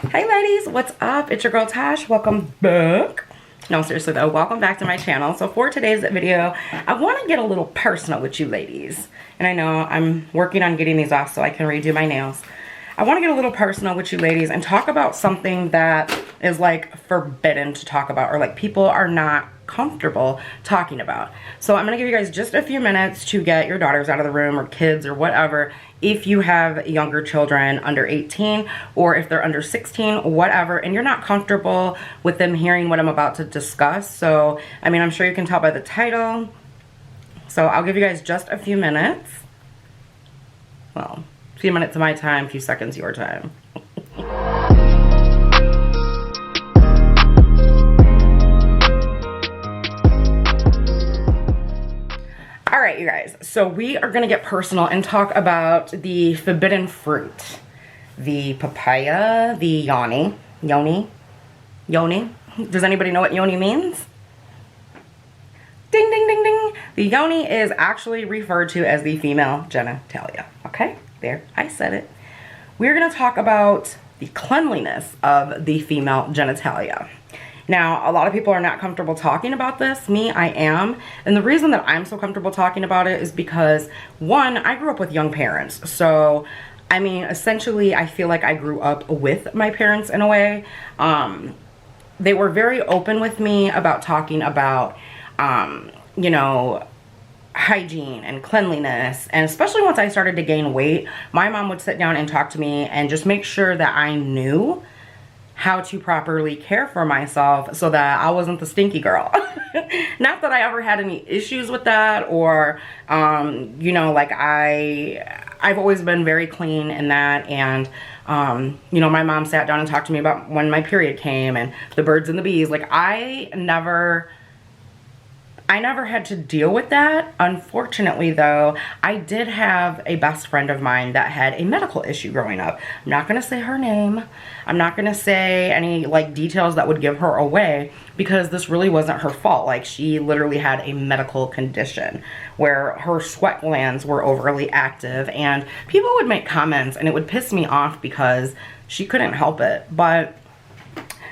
Hey ladies, what's up? It's your girl Tash. Welcome back. No, seriously though, welcome back to my channel. So for today's video, I want to get a little personal with you ladies. And I know I'm working on getting these off so I can redo my nails. I want to get a little personal with you ladies and talk about something that is like forbidden to talk about, or like people are not comfortable talking about. So I'm going to give you guys just a few minutes to get your daughters out of the room, or kids, or whatever, if you have younger children under 18, or if they're under 16, whatever, and you're not comfortable with them hearing what I'm about to discuss. So, I mean, I'm sure you can tell by the title. So I'll give you guys just a few minutes. Well, a few minutes of my time, a few seconds your time. Alright, you guys, so we are going to get personal and talk about the forbidden fruit. The papaya, the Yoni. Does anybody know what Yoni means? Ding, ding, ding, ding. The Yoni is actually referred to as the female genitalia. Okay, there, I said it. We're going to talk about the cleanliness of the female genitalia. Now, a lot of people are not comfortable talking about this. Me, I am. And the reason that I'm so comfortable talking about it is because, one, I grew up with young parents. So, I mean, essentially, I feel like I grew up with my parents in a way. They were very open with me about talking about, you know, hygiene and cleanliness. And especially once I started to gain weight, my mom would sit down and talk to me and just make sure that I knew how to properly care for myself so that I wasn't the stinky girl. Not that I ever had any issues with that, or you know, like I've always been very clean in that. And you know, my mom sat down and talked to me about when my period came and the birds and the bees. Like I never had to deal with that. Unfortunately though, I did have a best friend of mine that had a medical issue growing up. I'm not going to say her name. I'm not going to say any like details that would give her away, because this really wasn't her fault. Like she literally had a medical condition where her sweat glands were overly active, and people would make comments and it would piss me off because she couldn't help it. But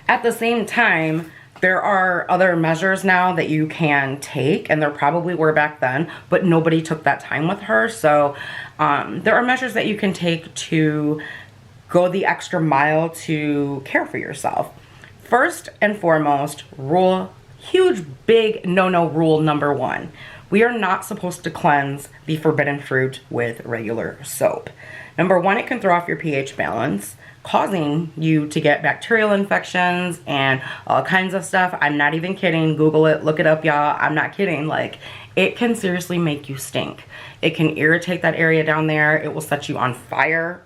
at the same time, there are other measures now that you can take, and there probably were back then, but nobody took that time with her. So there are measures that you can take to go the extra mile to care for yourself. First and foremost, huge big no-no rule number one. We are not supposed to cleanse the forbidden fruit with regular soap. Number one, it can throw off your pH balance, causing you to get bacterial infections and all kinds of stuff. I'm not even kidding. Google it, look it up, y'all. I'm not kidding. Like, it can seriously make you stink. It can irritate that area down there. It will set you on fire.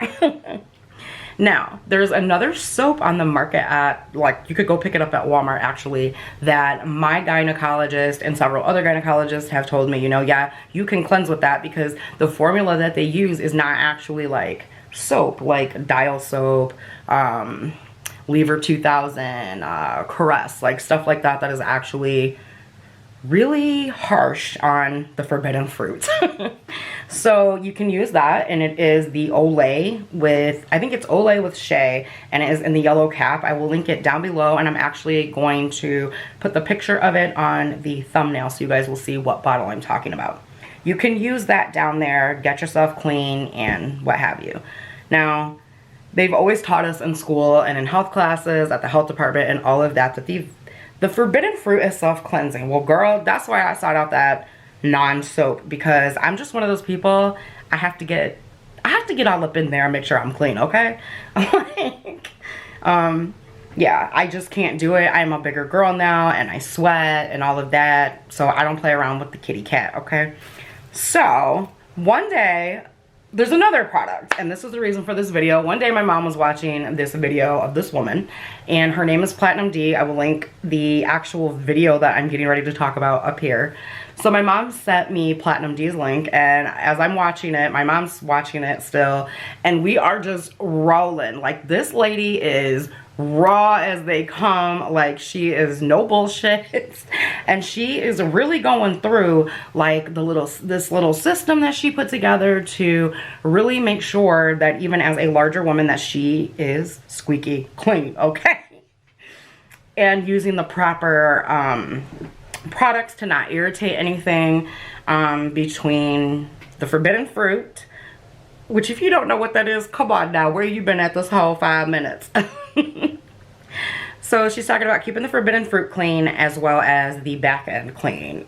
Now, there's another soap on the market at, like, you could go pick it up at Walmart actually, that my gynecologist and several other gynecologists have told me, you know, yeah, you can cleanse with that, because the formula that they use is not actually like soap, like Dial soap, Lever 2000, Caress, like stuff like that, that is actually really harsh on the forbidden fruit. So you can use that, and it is the Olay with, I think it's Olay with Shea, and it is in the yellow cap. I will link it down below, and I'm actually going to put the picture of it on the thumbnail so you guys will see what bottle I'm talking about. You can use that down there, get yourself clean, and what have you. Now, they've always taught us in school and in health classes, at the health department, and all of that, that the forbidden fruit is self-cleansing. Well, girl, that's why I sought out that non-soap, because I'm just one of those people, I have to get all up in there and make sure I'm clean, okay? Like, yeah, I just can't do it. I'm a bigger girl now, and I sweat and all of that, so I don't play around with the kitty cat, okay? So, one day, there's another product, and this is the reason for this video. One day my mom was watching this video of this woman, and her name is Platinum D. I will link the actual video that I'm getting ready to talk about up here. So my mom sent me Platinum D's link, and as I'm watching it, my mom's watching it still, and we are just rolling. Like, this lady is raw as they come. Like, she is no bullshit. And she is really going through like this little system that she put together to really make sure that even as a larger woman that she is squeaky clean, okay? And using the proper products to not irritate anything between the forbidden fruit, which if you don't know what that is, come on now, where you been at this whole 5 minutes? So she's talking about keeping the forbidden fruit clean as well as the back end clean.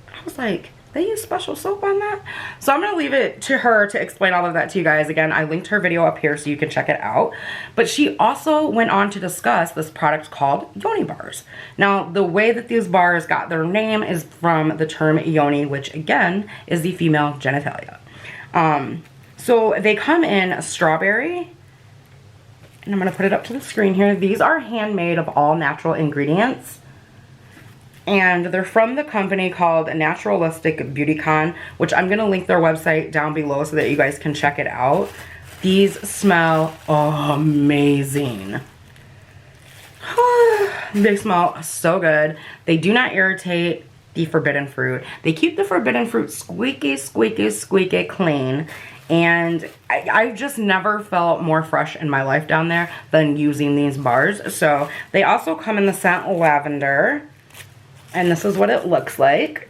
I was like, they use special soap on that? So I'm going to leave it to her to explain all of that to you guys. Again, I linked her video up here so you can check it out. But she also went on to discuss this product called Yoni bars. Now, the way that these bars got their name is from the term Yoni, which again is the female genitalia. So they come in strawberry, and I'm going to put it up to the screen here. These are handmade of all natural ingredients. And they're from the company called Naturalistic Beautycon, which I'm going to link their website down below so that you guys can check it out. These smell amazing. They smell so good. They do not irritate the forbidden fruit. They keep the forbidden fruit squeaky, squeaky, squeaky clean. And I've just never felt more fresh in my life down there than using these bars. So they also come in the scent lavender. And this is what it looks like.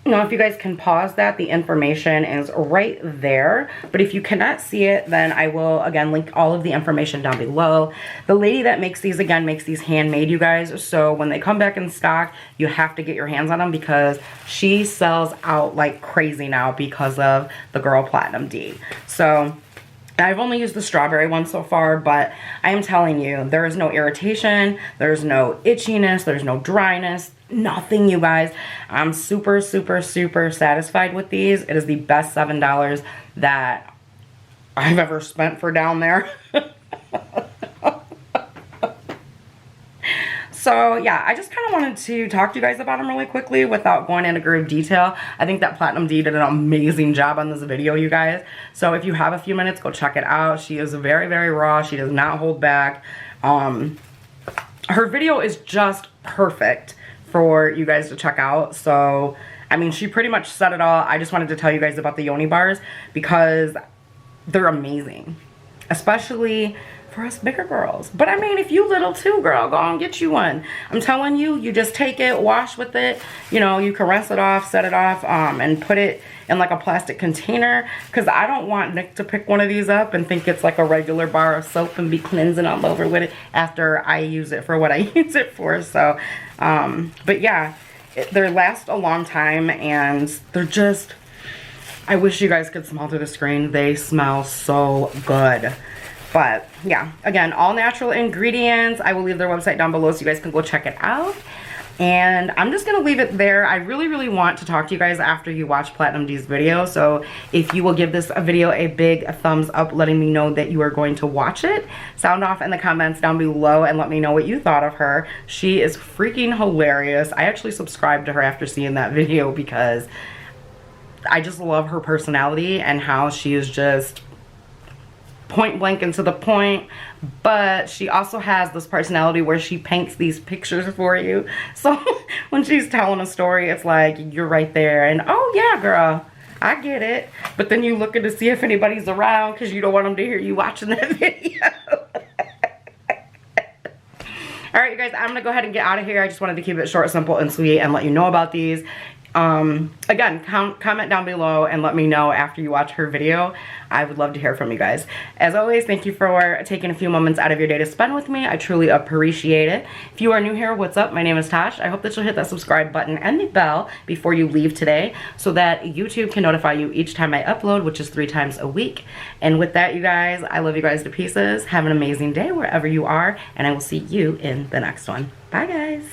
Now, if you guys can pause that, the information is right there. But if you cannot see it, then I will, again, link all of the information down below. The lady that makes these, again, makes these handmade, you guys. So when they come back in stock, you have to get your hands on them because she sells out like crazy now because of the girl Platinum D. So I've only used the strawberry one so far, but I am telling you, there is no irritation, there's no itchiness, there's no dryness, nothing, you guys. I'm super, super, super satisfied with these. It is the best $7 that I've ever spent for down there. So yeah, I just kind of wanted to talk to you guys about them really quickly without going into grave detail. I think that Platinum D did an amazing job on this video, you guys. So if you have a few minutes, go check it out. She is very, very raw. She does not hold back. Her video is just perfect for you guys to check out. So, I mean, she pretty much said it all. I just wanted to tell you guys about the Yoni bars because they're amazing, especially for us bigger girls. But I mean, if you little too, girl, go and get you one. I'm telling you, you just take it, wash with it. You know, you can rinse it off, set it off, and put it in like a plastic container. Because I don't want Nick to pick one of these up and think it's like a regular bar of soap and be cleansing all over with it after I use it for what I use it for. So, but yeah, they last a long time and they're just, I wish you guys could smell through the screen. They smell so good. But yeah, again, all natural ingredients. I will leave their website down below so you guys can go check it out. And I'm just going to leave it there. I really, really want to talk to you guys after you watch Platinum D's video. So if you will give this video a big thumbs up, letting me know that you are going to watch it. Sound off in the comments down below and let me know what you thought of her. She is freaking hilarious. I actually subscribed to her after seeing that video because I just love her personality and how she is just point blank and to the point, but she also has this personality where she paints these pictures for you. So when she's telling a story, it's like you're right there and oh yeah, girl, I get it. But then you looking to see if anybody's around because you don't want them to hear you watching that video. All right, you guys, I'm gonna go ahead and get out of here. I just wanted to keep it short, simple, and sweet and let you know about these. Again, comment down below and let me know after you watch her video. I would love to hear from you guys. As always, thank you for taking a few moments out of your day to spend with me. I truly appreciate it. If you are new here, what's up? My name is Tash. I hope that you'll hit that subscribe button and the bell before you leave today so that YouTube can notify you each time I upload, which is 3 times a week. And with that, you guys, I love you guys to pieces. Have an amazing day wherever you are, and I will see you in the next one. Bye, guys.